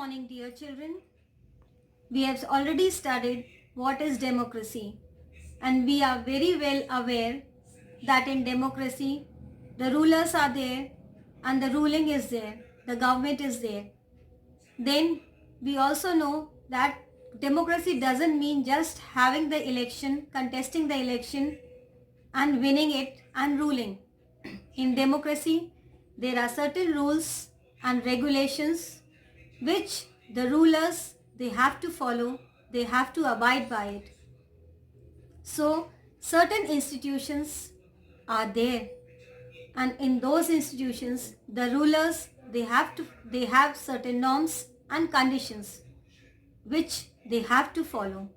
morning, dear children. We have already studied what is democracy, and we are very well aware that in democracy, the rulers are there and the ruling is there, the government is there. Then we also know that democracy doesn't mean just having the election, contesting the election and winning it and ruling. In democracy, there are certain rules and regulations which the rulers they have to follow, they have to abide by it. So certain institutions are there, and in those institutions the rulers they have certain norms and conditions which they have to follow.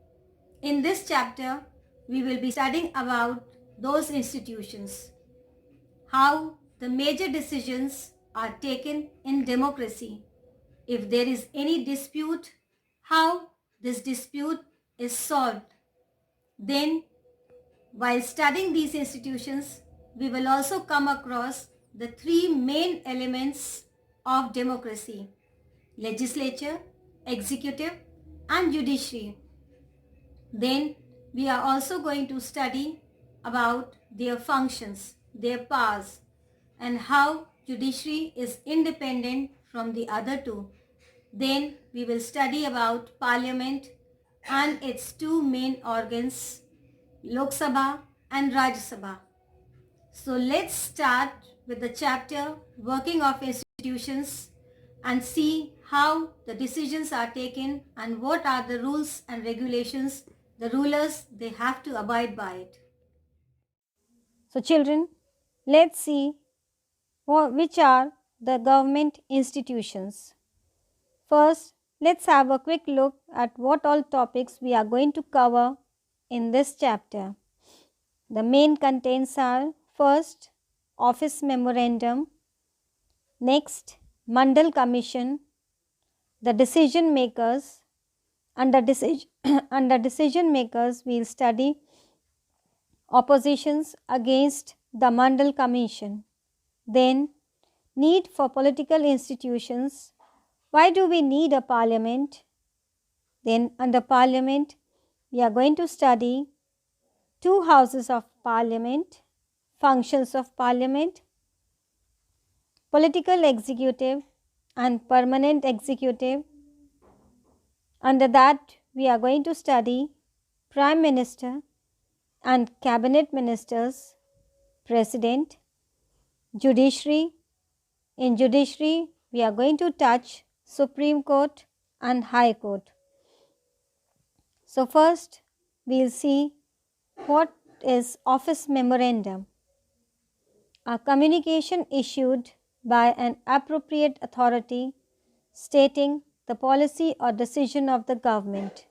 In this chapter we will be studying about those institutions, how the major decisions are taken in democracy. If there is any dispute, how this dispute is solved. Then, while studying these institutions, we will also come across the three main elements of democracy: legislature, executive, and judiciary. Then, we are also going to study about their functions, their powers, and how judiciary is independent from the other two. Then we will study about Parliament and its two main organs, Lok Sabha and Rajya Sabha. So let's start with the chapter Working of Institutions and see how the decisions are taken and what are the rules and regulations the rulers they have to abide by it. So children, let's see which are the government institutions. First, let's have a quick look at what all topics we are going to cover in this chapter. The main contents are: first, Office Memorandum; next, Mandal Commission; the decision makers. Under decision makers, we will study oppositions against the Mandal Commission. Then, need for political institutions. Why do we need a parliament? Then under parliament, we are going to study two houses of parliament, functions of parliament, political executive and permanent executive. Under that, we are going to study prime minister and cabinet ministers, president, judiciary. In judiciary, we are going to touch Supreme Court and High Court. So first, we will see what is Office Memorandum. A communication issued by an appropriate authority stating the policy or decision of the government.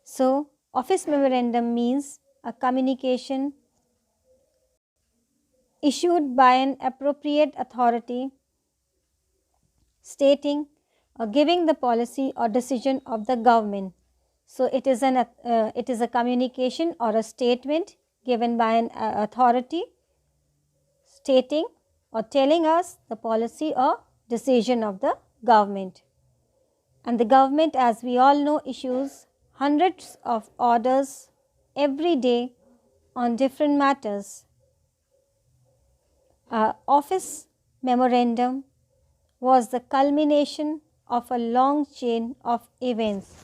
So, Office Memorandum means a communication issued by an appropriate authority stating or giving the policy or decision of the government. So it is a communication or a statement given by an authority stating or telling us the policy or decision of the government. And the government, as we all know, issues hundreds of orders every day on different matters. Office Memorandum was the culmination of a long chain of events.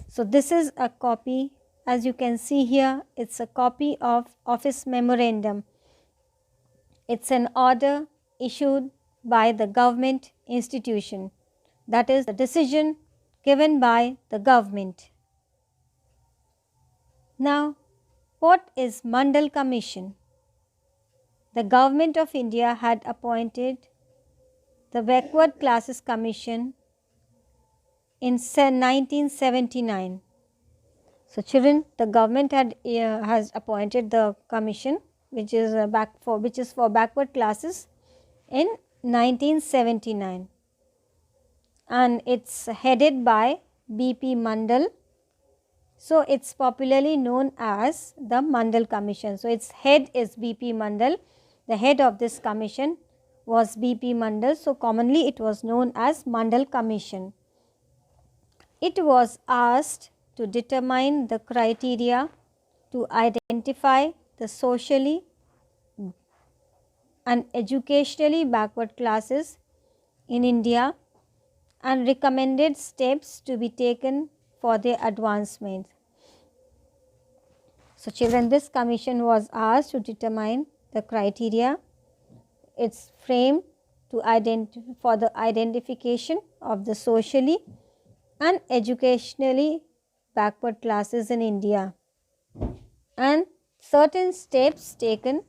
So this is a copy, as you can see here, it's a copy of Office Memorandum. It's an order issued by the government institution, that is the decision given by the government. Now, what is Mandal Commission? The Government of India had appointed the Backward Classes Commission in 1979. So children, the government has appointed the commission which is for backward classes in 1979, and it's headed by B.P. Mandal. So it's popularly known as the Mandal Commission. So its head is B.P. Mandal. The head of this commission was B.P. Mandal, so commonly it was known as Mandal Commission. It was asked to determine the criteria to identify the socially and educationally backward classes in India and recommended steps to be taken for their advancement. So children, this commission was asked to determine the criteria. It's framed to for the identification of the socially and educationally backward classes in India and certain steps taken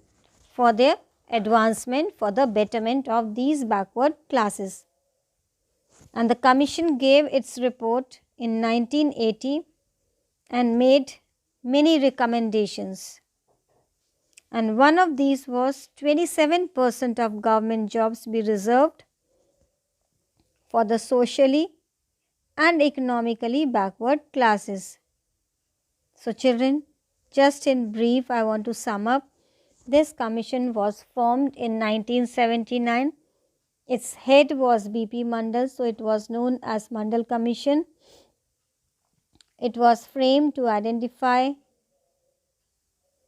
for their advancement, for the betterment of these backward classes. And the commission gave its report in 1980 and made many recommendations. And one of these was 27% of government jobs be reserved for the socially and economically backward classes. So children, just in brief, I want to sum up. This commission was formed in 1979. Its head was B.P. Mandal, so it was known as Mandal Commission. It was framed to identify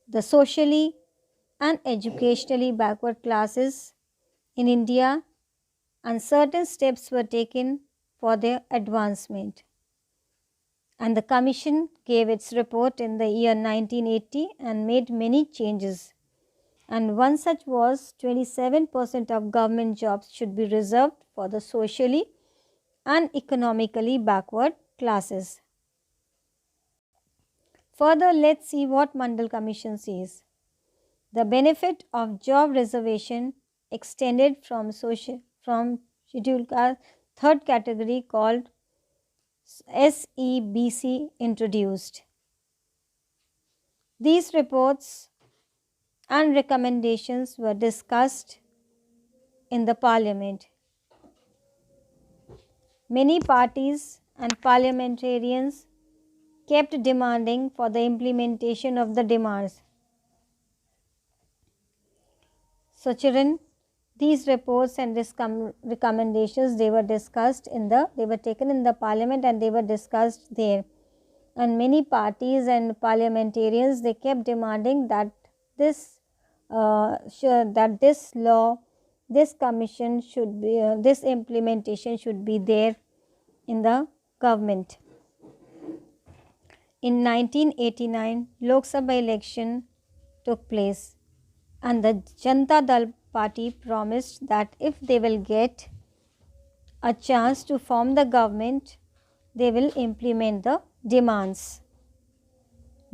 the socially and educationally backward classes in India, and certain steps were taken for their advancement. And the commission gave its report in the year 1980 and made many changes. And one such was 27% of government jobs should be reserved for the socially and economically backward classes. Further, let's see what Mandal Commission says. The benefit of job reservation extended from scheduled third category called SEBC introduced. These reports and recommendations were discussed in the parliament. Many parties and parliamentarians kept demanding for the implementation of the demands. So children, these reports and recommendations, they were taken in the parliament and they were discussed there. And many parties and parliamentarians, they kept demanding that this law, this commission should be, this implementation should be there in the government. In 1989, Lok Sabha election took place and the Janata Dal party promised that if they will get a chance to form the government, they will implement the demands.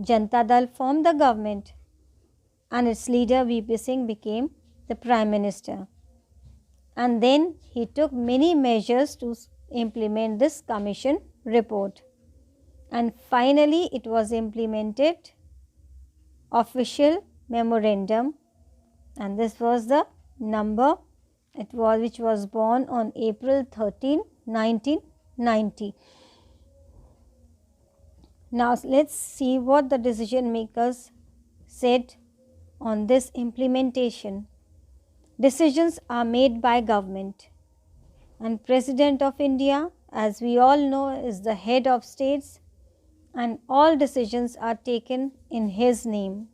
Janata Dal formed the government and its leader VP Singh became the Prime Minister. And then he took many measures to implement this commission report. And finally, it was implemented, official memorandum, and this was the number which was born on April 13, 1990. Now let's see what the decision makers said on this implementation. Decisions are made by government, and President of India, as we all know, is the head of states, and all decisions are taken in his name.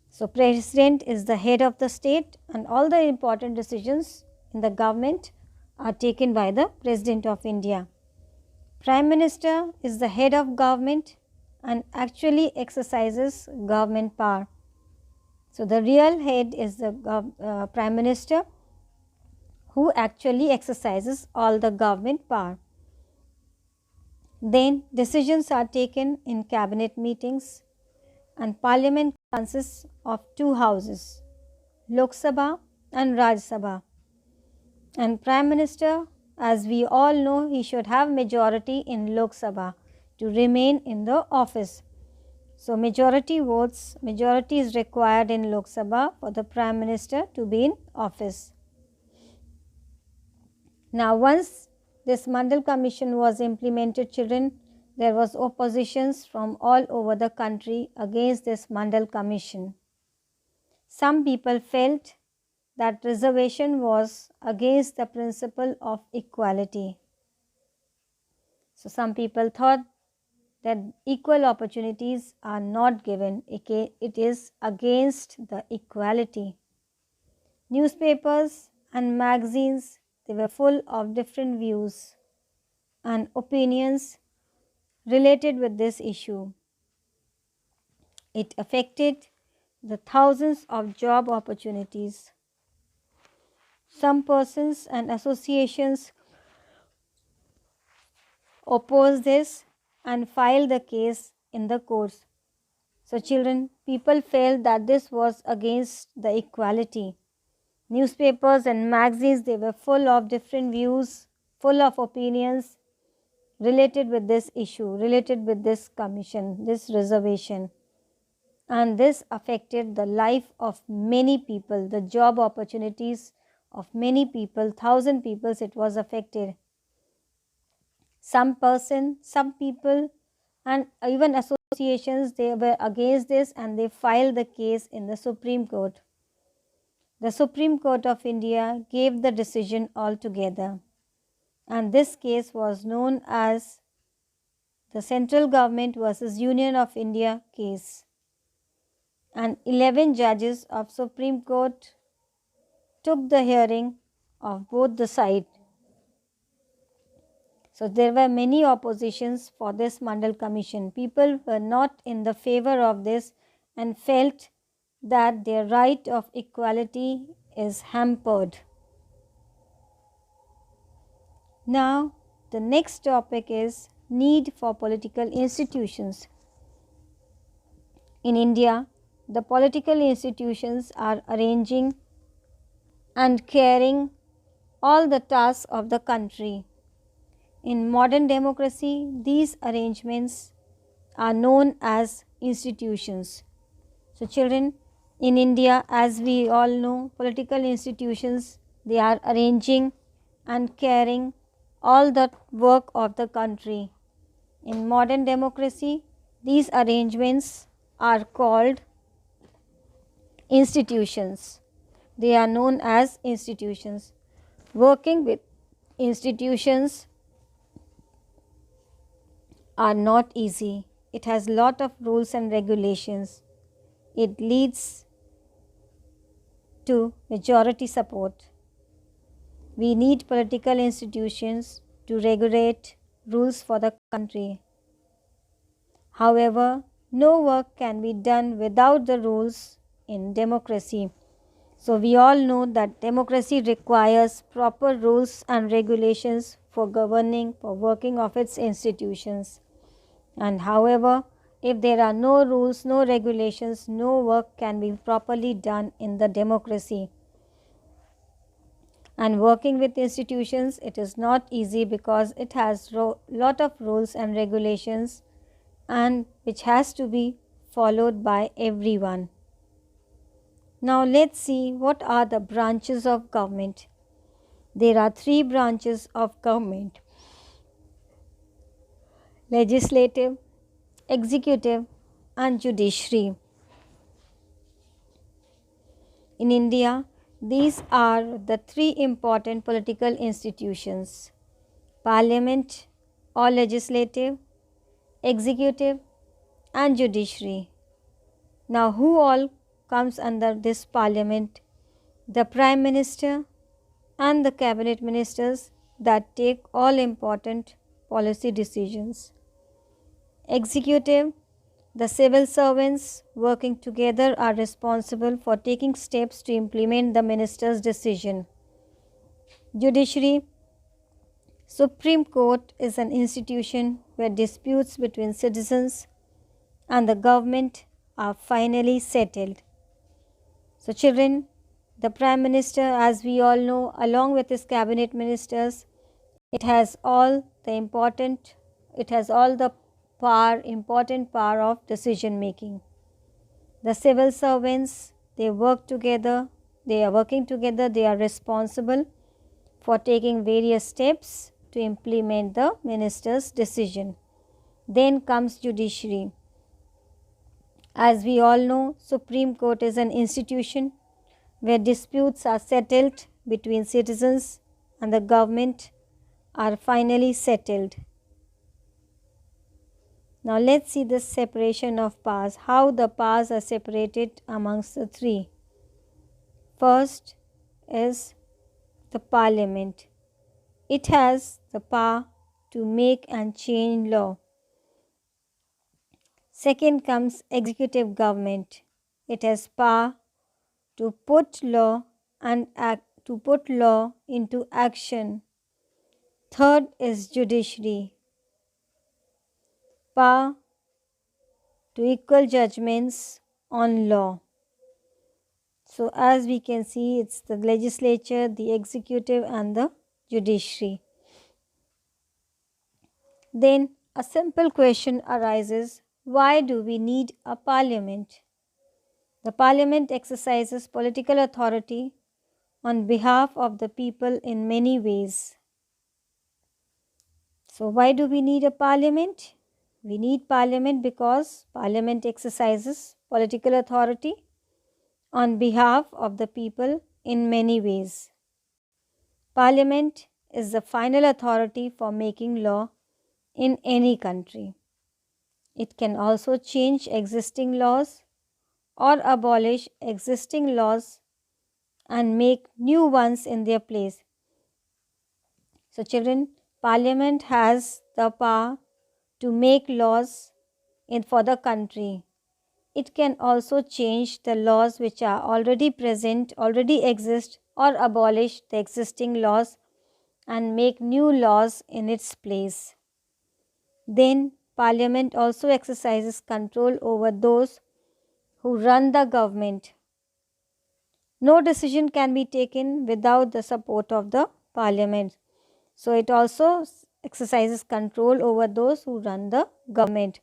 So President is the head of the state and all the important decisions in the government are taken by the President of India. Prime Minister is the head of government and actually exercises government power. So the real head is the Prime Minister, who actually exercises all the government power. Then decisions are taken in cabinet meetings, and parliament consists of two houses, Lok Sabha and Raj Sabha. And Prime Minister, as we all know, he should have majority in Lok Sabha to remain in the office. So majority is required in Lok Sabha for the Prime Minister to be in office. Now once this Mandal Commission was implemented, children, there was oppositions from all over the country against this Mandal Commission. Some people felt that reservation was against the principle of equality. So some people thought that equal opportunities are not given. It is against the equality. Newspapers and magazines, they were full of different views and opinions related with this issue. It affected the thousands of job opportunities. Some persons and associations opposed this and filed the case in the courts. So children, people felt that this was against the equality. Newspapers and magazines, they were full of different views, full of opinions related with this issue, related with this commission, this reservation. And this affected the life of many people, the job opportunities of many people, 1,000 people it was affected. Some people and even associations, they were against this and they filed the case in the Supreme Court. The Supreme Court of India gave the decision altogether, and this case was known as the Central Government versus Union of India case. And 11 judges of Supreme Court took the hearing of both the sides. So there were many oppositions for this Mandal Commission. People were not in the favor of this and felt that their right of equality is hampered. Now the next topic is need for political institutions. In India, the political institutions are arranging and carrying all the tasks of the country. In modern democracy, these arrangements are known as institutions. So children, in India, as we all know, political institutions, they are arranging and carrying all the work of the country. In modern democracy, these arrangements are called institutions. They are known as institutions. Working with institutions are not easy. It has lot of rules and regulations. It leads to majority support. We need political institutions to regulate rules for the country. However, no work can be done without the rules in democracy. So we all know that democracy requires proper rules and regulations for governing, for working of its institutions. And however, if there are no rules, no regulations, no work can be properly done in the democracy. And working with institutions, it is not easy because it has lot of rules and regulations and which has to be followed by everyone. Now let's see what are the branches of government. There are 3 branches of government: legislative, executive and judiciary. In India, these are the 3 important political institutions: Parliament or legislative, executive and judiciary. Now who all comes under this parliament? The Prime Minister and the cabinet ministers that take all important policy decisions. Executive, the civil servants working together are responsible for taking steps to implement the minister's decision. Judiciary, Supreme Court is an institution where disputes between citizens and the government are finally settled. So children, the Prime Minister, as we all know, along with his cabinet ministers, it has all the important power of decision making. The civil servants, they are working together, they are responsible for taking various steps to implement the minister's decision. Then comes judiciary. As we all know, Supreme Court is an institution where disputes are settled between citizens and the government are finally settled. Now let's see the separation of powers, how the powers are separated amongst the three. First is the parliament. It has the power to make and change law. Second comes executive government. It has power to put law into action. Third is judiciary. Power to equal judgments on law. So as we can see, it's the legislature, the executive and the judiciary. Then a simple question arises, why do we need a parliament? The parliament exercises political authority on behalf of the people in many ways. So why do we need a parliament? We need parliament because parliament exercises political authority on behalf of the people in many ways. Parliament is the final authority for making law in any country. It can also change existing laws or abolish existing laws and make new ones in their place. So children, Parliament has the power to make laws for the country. It can also change the laws which are already present, already exist, or abolish the existing laws and make new laws in its place. Then Parliament also exercises control over those who run the government. No decision can be taken without the support of the Parliament. So it also exercises control over those who run the government.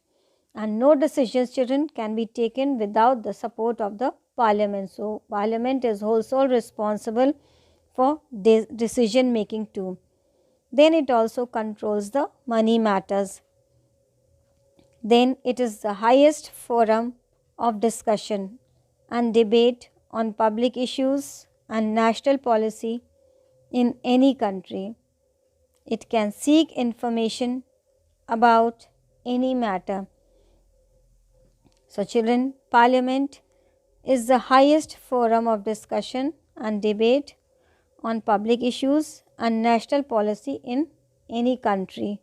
And no decisions, children, can be taken without the support of the Parliament. So Parliament is also responsible for decision making too. Then it also controls the money matters. Then it is the highest forum of discussion and debate on public issues and national policy in any country. It can seek information about any matter. So children, Parliament is the highest forum of discussion and debate on public issues and national policy in any country.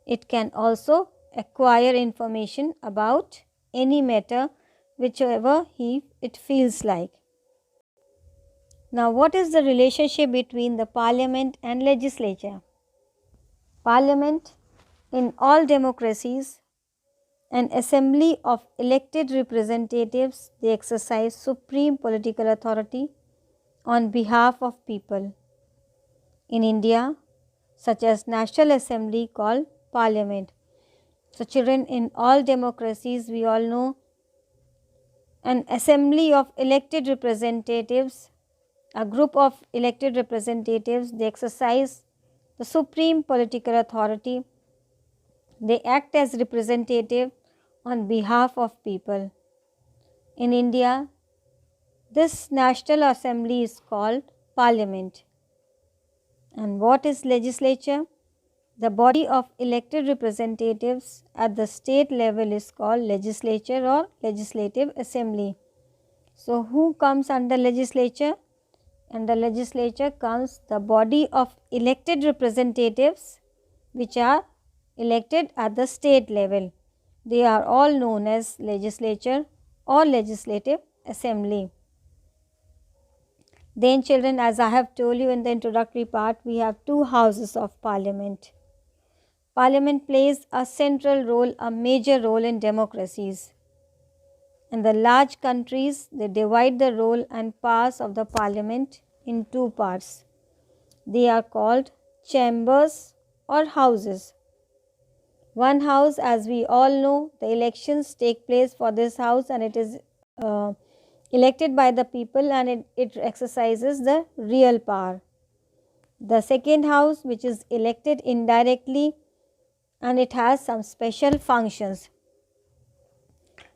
It can also acquire information about any matter whichever it feels like. Now, what is the relationship between the Parliament and legislature? Parliament, in all democracies, an assembly of elected representatives, they exercise supreme political authority on behalf of people. In India, such as National Assembly called Parliament. So children, in all democracies, we all know an assembly of elected representatives, a group of elected representatives, they exercise the supreme political authority. They act as representative on behalf of people. In India, this National Assembly is called Parliament. And what is legislature? The body of elected representatives at the state level is called legislature or legislative assembly. So who comes under legislature? Under legislature comes the body of elected representatives which are elected at the state level. They are all known as legislature or legislative assembly. Then children, as I have told you in the introductory part, we have two houses of Parliament. Parliament plays a central role, a major role in democracies. In the large countries, they divide the role and powers of the Parliament in two parts. They are called chambers or houses. One house, as we all know, the elections take place for this house and it is elected by the people and it exercises the real power. The second house, which is elected indirectly, and it has some special functions,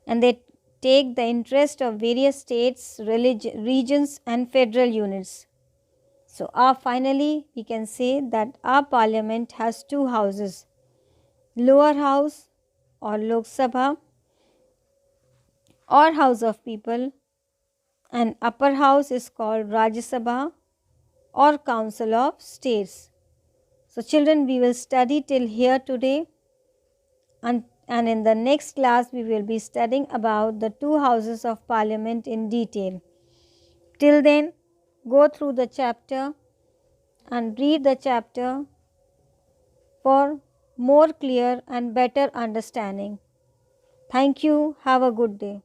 and they take the interest of various states, regions and federal units. So finally we can say that our parliament has two houses, lower house or Lok Sabha or House of People, and upper house is called Rajya Sabha or Council of States. So children, we will study till here today, and in the next class we will be studying about the two houses of parliament in detail. Till then, go through the chapter and read the chapter for more clear and better understanding. Thank you. Have a good day.